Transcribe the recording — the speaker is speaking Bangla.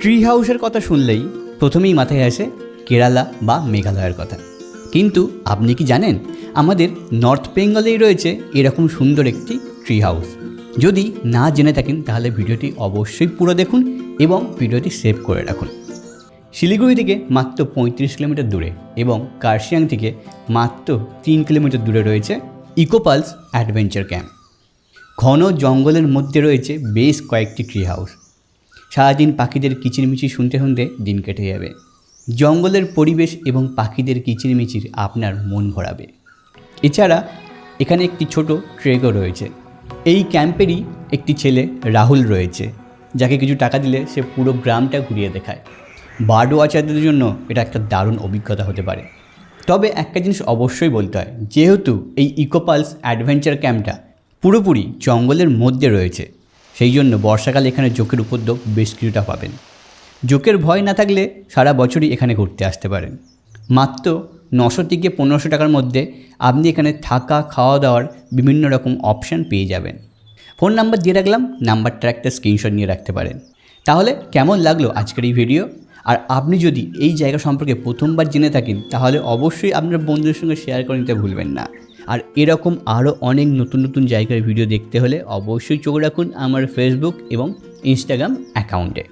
ট্রি হাউসের কথা শুনলেই প্রথমেই মাথায় আসে কেরালা বা মেঘালয়ের কথা। কিন্তু আপনি কি জানেন আমাদের নর্থ বেঙ্গলেই রয়েছে এরকম সুন্দর একটি ট্রি হাউস? যদি না জেনে থাকেন তাহলে ভিডিওটি অবশ্যই পুরো দেখুন এবং ভিডিওটি সেভ করে রাখুন। শিলিগুড়ি থেকে মাত্র 35 কিলোমিটার দূরে এবং কার্শিয়াং থেকে মাত্র 3 কিলোমিটার দূরে রয়েছে ইকোপালস অ্যাডভেঞ্চার ক্যাম্প। ঘন জঙ্গলের মধ্যে রয়েছে বেশ কয়েকটি ট্রি হাউস। সারাদিন পাখিদের কিচিরমিচির শুনতে শুনতে দিন কেটে যাবে। জঙ্গলের পরিবেশ এবং পাখিদের কিচিরমিচির আপনার মন ভরাবে। এছাড়া এখানে একটি ছোট ট্রেকও রয়েছে। এই ক্যাম্পেরই একটি ছেলে রাহুল রয়েছে, যাকে কিছু টাকা দিলে সে পুরো গ্রামটা ঘুরিয়ে দেখায়। বার্ড ওয়াচারদের জন্য এটা একটা দারুণ অভিজ্ঞতা হতে পারে। তবে একটা জিনিস অবশ্যই বলতে হয়, যেহেতু এই ইকোপালস অ্যাডভেঞ্চার ক্যাম্পটা পুরোপুরি জঙ্গলের মধ্যে রয়েছে, সেই জন্য বর্ষাকালে এখানে জোকের উপদ্রব বেশ কিছুটা পাবেন। জোকের ভয় না থাকলে সারা বছরই এখানে ঘুরতে আসতে পারেন। মাত্র 900 থেকে 1500 টাকার মধ্যে আপনি এখানে থাকা খাওয়া দাওয়ার বিভিন্ন রকম অপশান পেয়ে যাবেন। ফোন নাম্বার দিয়ে রাখলাম, নাম্বারটার একটা স্ক্রিনশট নিয়ে রাখতে পারেন। তাহলে কেমন লাগলো আজকের এই ভিডিও? আর আপনি যদি এই জায়গা সম্পর্কে প্রথমবার জেনে থাকেন তাহলে অবশ্যই আপনার বন্ধুদের সঙ্গে শেয়ার করে নিতে ভুলবেন না। আর এরকম আরও অনেক নতুন নতুন জায়গার ভিডিও দেখতে হলে অবশ্যই চোখ রাখুন আমার ফেসবুক এবং ইনস্টাগ্রাম অ্যাকাউন্টে।